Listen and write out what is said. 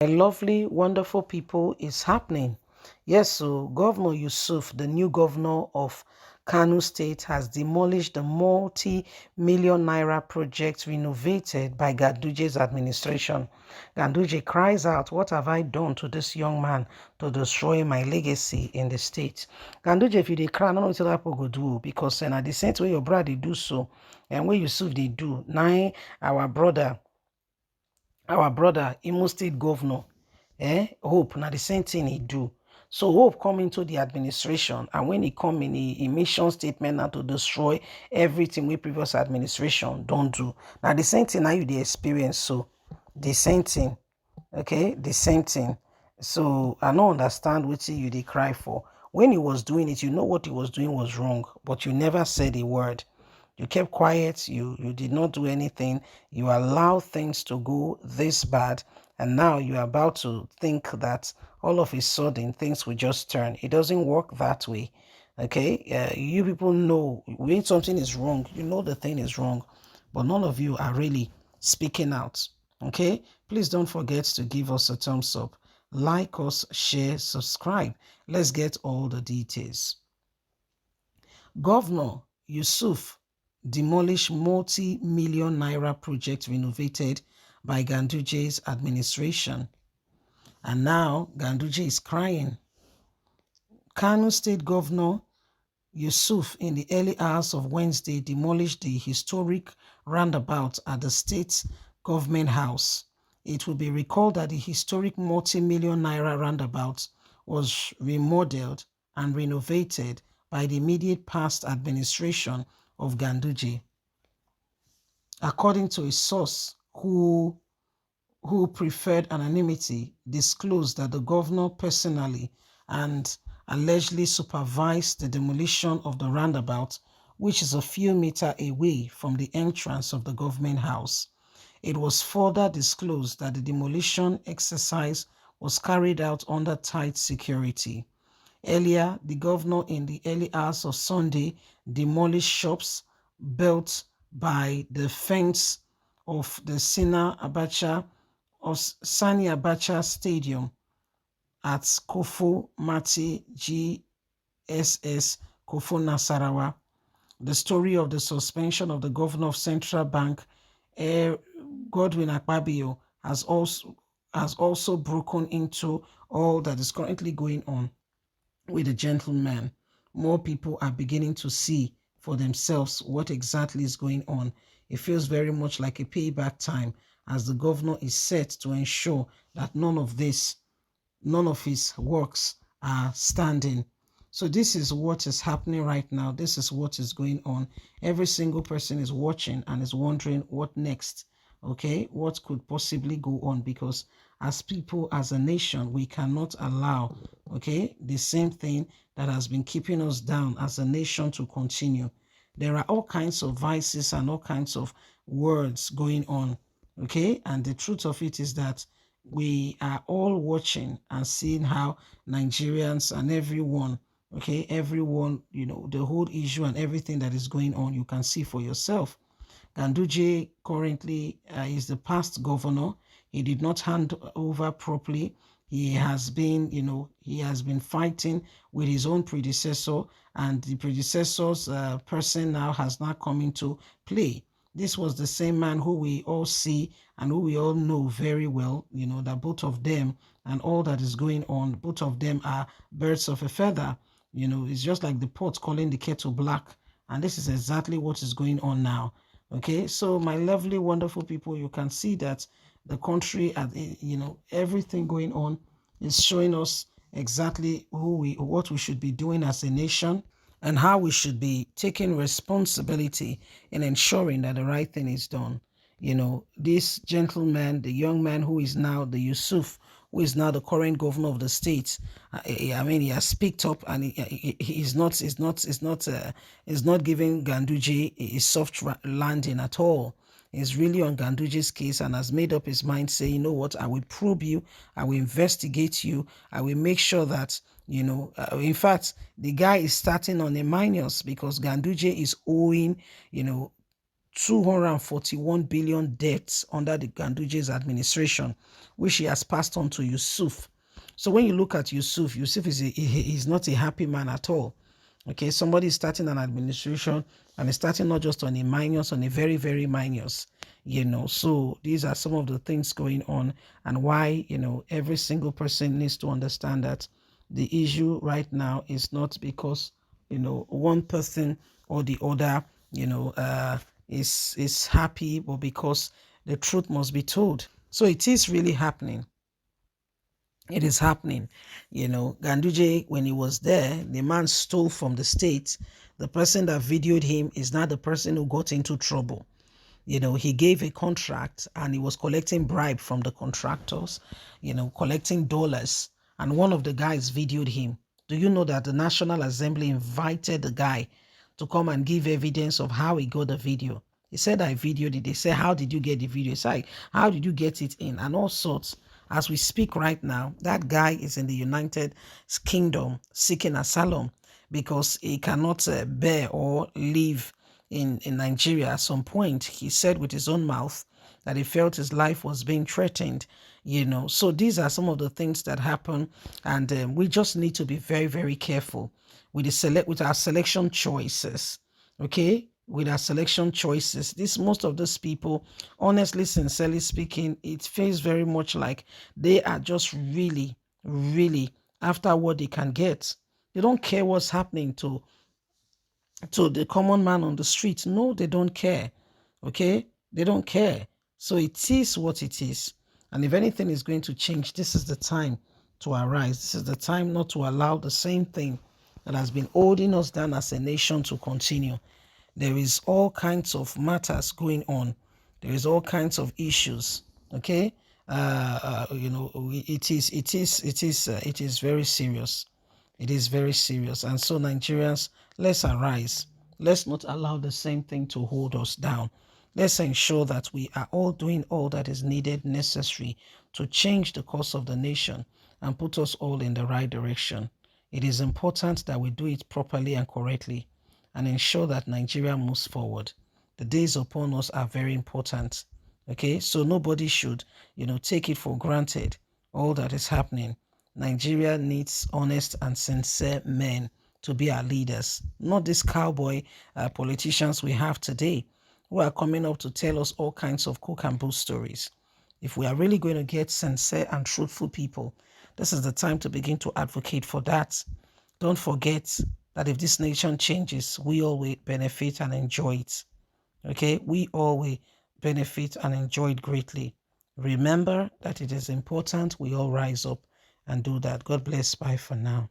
A lovely, wonderful people is happening. Yes, so Governor Yusuf, the new governor of Kanu State, has demolished the multi-million naira project renovated by Ganduje's administration. Ganduje cries out, "What have I done to this young man to destroy my legacy in the state?" Ganduje, if you dey cry, I don't know what that people go do because at the same way your brother they do so, and where Yusuf they do, now our brother Imo State Governor, Hope, now the same thing he do. So Hope come into the administration, and when he come in, he mission statement now to destroy everything we previous administration don't do. Now the same thing now you the experience, so the same thing, okay, the same thing. So I don't understand what you they cry for. When he was doing it, you know what he was doing was wrong, but you never said a word. You kept quiet, you did not do anything, you allowed things to go this bad, and now you're about to think that all of a sudden things will just turn. It doesn't work that way. Okay, you people know when something is wrong, you know the thing is wrong, but none of you are really speaking out. Okay, please don't forget to give us a thumbs up, like us, share, subscribe. Let's get all the details. Governor Yusuf demolished multi-million naira project renovated by Ganduje's administration. And now Ganduje is crying. Kanu State Governor Yusuf, in the early hours of Wednesday, demolished the historic roundabout at the state government house. It will be recalled that the historic multi-million naira roundabout was remodeled and renovated by the immediate past administration of Ganduje. According to a source who preferred anonymity, disclosed that the governor personally and allegedly supervised the demolition of the roundabout, which is a few meters away from the entrance of the government house. It was further disclosed that the demolition exercise was carried out under tight security. Earlier, the governor in the early hours of Sunday demolished shops built by the fence of the Sani Abacha Stadium at Kofo Mati GSS Kofo Nasarawa. The story of the suspension of the governor of Central Bank, Godwin Akpabio, has also broken into all that is currently going on with the gentleman. More people are beginning to see for themselves what exactly is going on. It feels very much like a payback time as the governor is set to ensure that none of his works are standing. So this is what is happening right now. This is what is going on. Every single person is watching and is wondering what next. Okay, what could possibly go on, because as people, as a nation, we cannot allow, okay, the same thing that has been keeping us down as a nation to continue. There are all kinds of vices and all kinds of words going on, okay, and the truth of it is that we are all watching and seeing how Nigerians and everyone, okay, everyone, the whole issue and everything that is going on, you can see for yourself. Ganduje currently is the past governor. He did not hand over properly. He has been, he has been fighting with his own predecessor, and the predecessor's person now has not come into play. This was the same man who we all see and who we all know very well, that both of them and all that is going on, both of them are birds of a feather. It's just like the pot calling the kettle black. And this is exactly what is going on now. Okay, so my lovely, wonderful people, you can see that the country, everything going on is showing us exactly what we should be doing as a nation and how we should be taking responsibility in ensuring that the right thing is done. This gentleman, the young man who is now the Yusuf, who is now the current governor of the state, I mean, he has picked up, and he's not giving Ganduje a soft landing at all. He's really on Ganduje's case and has made up his mind, saying, you know what, I will probe you, I will investigate you, I will make sure that, in fact, the guy is starting on a minus because Ganduje is owing, 241 billion debts under the Ganduje's administration, which he has passed on to Yusuf. So when you look at Yusuf, Yusuf is not a happy man at all. Okay, somebody is starting an administration and is starting not just on a minus, on a very, very minus, So these are some of the things going on, and why, every single person needs to understand that the issue right now is not because, one person or the other, is happy, but because the truth must be told. So it is really happening. It is happening. Ganduje, when he was there, the man stole from the state. The person that videoed him is not the person who got into trouble. He gave a contract and he was collecting bribe from the contractors, collecting dollars. And one of the guys videoed him. Do you know that the National Assembly invited the guy to come and give evidence of how he got the video? He said, I videoed it. They said, how did you get the video? He said, how did you get it in? And all sorts. As we speak right now, that guy is in the United Kingdom seeking asylum because he cannot bear or live in Nigeria. At some point, he said with his own mouth that he felt his life was being threatened, So these are some of the things that happen, and we just need to be very, very careful with our selection choices, okay? With our selection choices, most of these people, honestly, sincerely speaking, it feels very much like they are just really, really after what they can get. They don't care what's happening to the common man on the street. No, they don't care. Okay? They don't care. So it is what it is. And if anything is going to change, this is the time to arise. This is the time not to allow the same thing that has been holding us down as a nation to continue. There is all kinds of matters going on. There is all kinds of issues. Okay? It is very serious. It is very serious. And so, Nigerians, let's arise. Let's not allow the same thing to hold us down. Let's ensure that we are all doing all that is needed, necessary to change the course of the nation and put us all in the right direction. It is important that we do it properly and correctly and ensure that Nigeria moves forward. The days upon us are very important. Okay, so nobody should, take it for granted, all that is happening. Nigeria needs honest and sincere men to be our leaders, not these cowboy politicians we have today who are coming up to tell us all kinds of cook and bull stories. If we are really going to get sincere and truthful people, this is the time to begin to advocate for that. Don't forget that if this nation changes, we all will benefit and enjoy it. Okay, we all will benefit and enjoy it greatly. Remember that it is important we all rise up and do that. God bless. Bye for now.